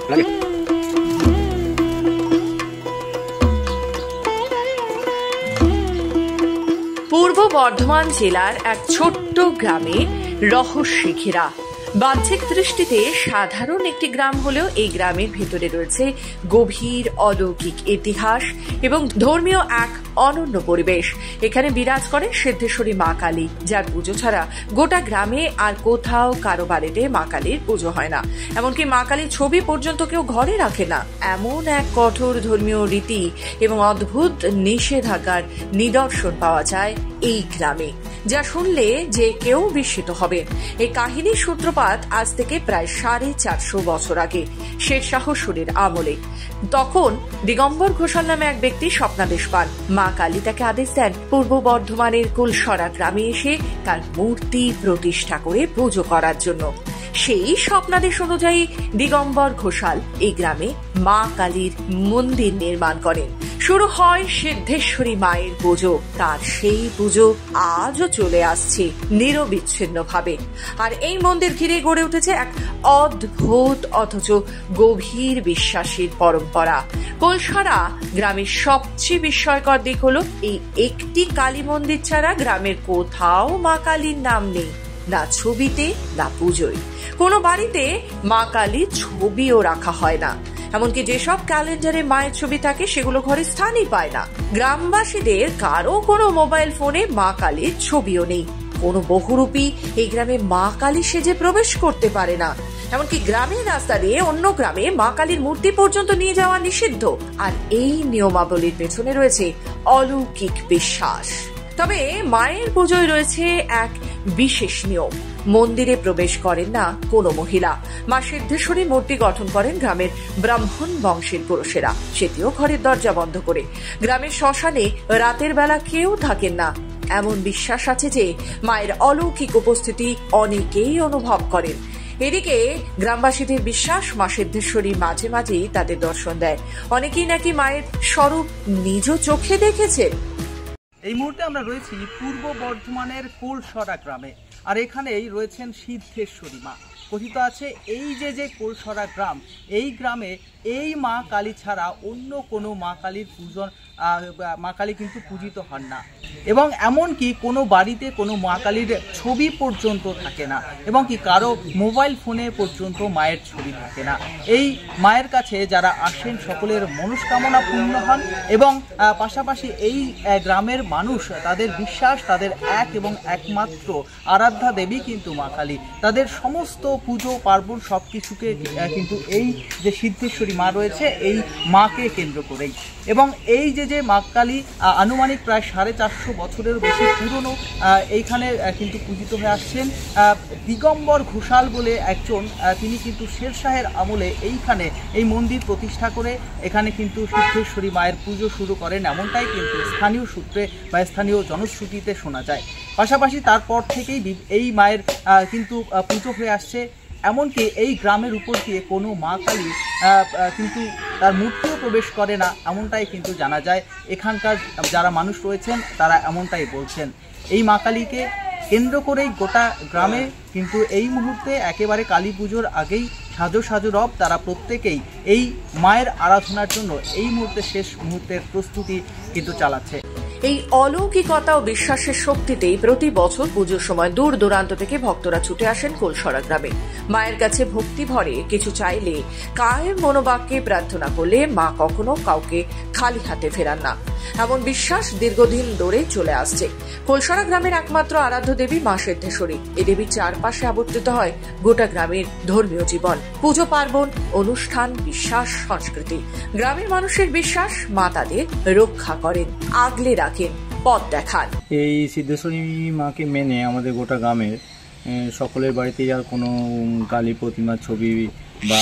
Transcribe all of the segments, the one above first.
পূর্ব বর্ধমান জেলার এক ছোট্ট গ্রামে রহস্যে ঘেরা। বাহ্যিক দৃষ্টিতে সাধারণ একটি গ্রাম হলেও এই গ্রামের ভেতরে রয়েছে গভীর অলৌকিক ইতিহাস এবং ধর্মীয় এক অনন্য পরিবেশ। এখানে বিরাজ করেন সিদ্ধেশ্বরী মা কালী, যার পুজো ছাড়া গোটা গ্রামে আর কোথাও কারো বাড়িতে মা কালীর পুজো হয় না। এমনকি মা কালীর ছবি পর্যন্ত কেউ ঘরে রাখে না। এমন এক কঠোর ধর্মীয় রীতি এবং অদ্ভুত নিষেধাজ্ঞার নিদর্শন পাওয়া যায় এই গ্রামে, যা শুনলে যে কেউ বিস্মিত হবে। এই কাহিনীর সূত্রপাত আজ থেকে প্রায় 450 বছর আগে শেরশাহ সূরির আমলে। তখন দিগম্বর ঘোষাল নামে এক ব্যক্তি স্বপ্নাদেশ পান। মা কালী তাকে আদেশ দেন পূর্ব বর্ধমানের কুলসরা গ্রামে এসে তার মূর্তি প্রতিষ্ঠা করে পুজো করার জন্য। সেই স্বপ্নাদেশ অনুযায়ী দিগম্বর ঘোষাল এই গ্রামে মা কালীর মন্দির নির্মাণ করেন। শুরু হয় সিদ্ধেশ্বরী মায়ের পুজো। তার সেই পুজো আজও চলে আসছে নিরবিচ্ছিন্নভাবে। আর এই মন্দির ঘিরে গড়ে উঠেছে এক অদ্ভুত অথচ গভীর বিশ্বাসের পরম্পরা। কুলসরা গ্রামের সবচেয়ে বিস্ময়কর দিক হলো এই একটি কালী মন্দির ছাড়া গ্রামের কোথাও মা কালীর নাম নেই, না ছবিতে না পুজোয়। কোনো বাড়িতে মা কালীর ছবিও রাখা হয় না। এমনকি যেসব ক্যালেন্ডারে মায়ের ছবি থাকে সেগুলো ঘরে স্থানই পায় না। গ্রামবাসীদের কারো কোনো মোবাইল ফোনে মা কালীর ছবিও নেই। কোনো বহুরূপী এই গ্রামে মা কালী সেজে প্রবেশ করতে পারে না। এমনকি গ্রামের রাস্তা দিয়ে অন্য গ্রামে মা কালীর মূর্তি পর্যন্ত নিয়ে যাওয়া নিষিদ্ধ। আর এই নিয়মাবলীর পেছনে রয়েছে অলৌকিক বিশ্বাস। তবে মায়ের পুজোয় রয়েছে এক বিশেষ নিয়ম। মন্দিরে প্রবেশ করেন না কোনো মহিলা। মা সিদ্ধেশ্বরী মূর্তি গঠন করেন গ্রামের ব্রাহ্মণ বংশের পুরুষেরা, সেটিও ঘরের দরজা বন্ধ করে। গ্রামের শ্মশানে রাতের বেলা কেউ থাকেন না। এমন বিশ্বাস আছে যে মায়ের অলৌকিক উপস্থিতি অনেকেই অনুভব করেন। এদিকে গ্রামবাসীদের বিশ্বাস মা সিদ্ধেশ্বরী মাঝে মাঝেই তাদের দর্শন দেয়। অনেকেই নাকি মায়ের স্বরূপ নিজ চোখে দেখেছে। এই মুহূর্তে আমরা রয়েছি পূর্ব বর্ধমানের কুলসরা গ্রামে, আর এখানেই রয়েছেন সিদ্ধেশ্বরী মা। কথিত আছে এই যে কুলসরা গ্রাম, এই গ্রামে এই মা কালী ছাড়া অন্য কোনো মা কালীর মা কালী কিন্তু পূজিত হন না, এবং এমনকি কোনো বাড়িতে কোনো মা কালীর ছবি পর্যন্ত থাকে না, এবং কি কারো মোবাইল ফোনে পর্যন্ত মায়ের ছবি থাকে না। এই মায়ের কাছে যারা আসেন সকলের মনস্কামনা পূর্ণ হন, এবং পাশাপাশি এই গ্রামের মানুষ তাদের বিশ্বাস তাদের এক এবং একমাত্র আরাধ্যা দেবী কিন্তু মা কালী। তাদের সমস্ত পুজো পার্বণ সব কিছুকে কিন্তু এই যে সিদ্ধেশ্বরী মা রয়েছে এই মাকে কেন্দ্র করেই। এবং এই যে মা কালী আনুমানিক প্রায় 450 বছরের বেশি পুরনো এইখানে কিন্তু পূজিত হয়ে আসছেন। দিগম্বর ঘোষাল বলে একজন, তিনি কিন্তু শেরশাহের আমলে এইখানে এই মন্দির প্রতিষ্ঠা করে এখানে কিন্তু সিদ্ধেশ্বরী মায়ের পুজো শুরু করেন, এমনটাই কিন্তু স্থানীয় সূত্রে বা স্থানীয় জনশ্রুতিতে শোনা যায়। পাশাপাশি তারপর থেকেই এই মায়ের কিন্তু পুজো হয়ে আসছে। এমনকি এই গ্রামের উপর দিয়ে কোনো মা কালী কিন্তু তার মূর্তিও প্রবেশ করে না, এমনটাই কিন্তু জানা যায়। এখানকার যারা মানুষ রয়েছেন তারা এমনটাই বলছেন। এই মা কালীকে কেন্দ্র করেই গোটা গ্রামে কিন্তু এই মুহূর্তে একেবারে কালী পুজোর আগেই সাজো রব তারা প্রত্যেকেই এই মায়ের আরাধনার জন্য এই মুহূর্তে শেষ মুহূর্তের প্রস্তুতি কিন্তু চালাচ্ছে। এই অলৌকিকতা ও বিশ্বাসের শক্তিতেই প্রতি বছর পুজোর সময় দূর দূরান্ত থেকে ভক্তরা ছুটে আসেন কুলসরা গ্রামে। মায়ের কাছে ভক্তি ভরে কিছু চাইলে, কায়েম মনোবাক্যে প্রার্থনা করলে মা কখনো কাউকে খালি হাতে ফেরান না, এমন বিশ্বাস দীর্ঘদিন ধরে চলে আসছে। কুলসরা গ্রামের একমাত্র আরাধ্য দেবী মা সিদ্ধেশ্বরী। এই দেবীর চারপাশে আবর্তিত হয় গোটা গ্রামের ধর্মীয় জীবন, পুজো পার্বণ, অনুষ্ঠান, বিশ্বাস, সংস্কৃতি। গ্রামের মানুষের বিশ্বাস মা তাদের রক্ষা করেন, আগলে রাখেন, পথ দেখান। এই সিদ্ধেশ্বরী মাকে মেনে আমাদের গোটা গ্রামের সকলের বাড়িতেই আর কোনো কালী প্রতিমার ছবি বা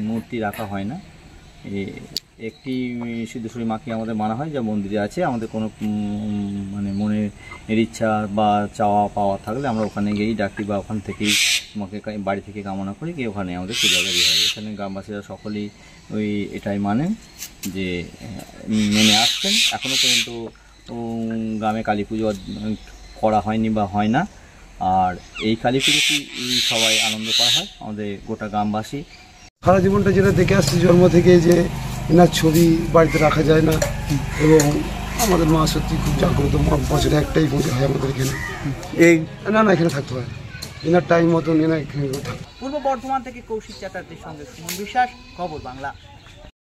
মূর্তি রাখা হয় না। একটি সিদ্ধেশ্বরী মাকে আমাদের মানা হয়, যা মন্দিরে আছে। আমাদের কোনো মানে মনের ইচ্ছা বা চাওয়া পাওয়া থাকলে আমরা ওখানে গিয়েই ডাকি, বা ওখান থেকেই মাকে বাড়ি থেকে কামনা করি গিয়ে ওখানে আমাদের পূজাগারি হয়। এখানে গ্রামবাসীরা সকলেই এটাই মানেন, যে মেনে আসছেন। এখনও পর্যন্ত গ্রামে কালী পুজো করা হয়নি বা হয় না। আর এই কালী পুজোটি সবাই আনন্দ করা হয় আমাদের গোটা গ্রামবাসী। সারা জীবনটা যেটা দেখে আসছি জন্ম থেকে, যে এনার ছবি বাড়িতে রাখা যায় না, এবং আমাদের মা সত্যি খুব জাগ্রত মা। বছরে একটাই পুজো হয় আমাদের এখানে। এই না এখানে থাকতে হয়, এনার টাইম মতন এনার এখানে থাকতে। পূর্ব বর্ধমান থেকে কৌশিক চ্যাটার্জির সঙ্গে সুমন বিশ্বাস, খবর বাংলা।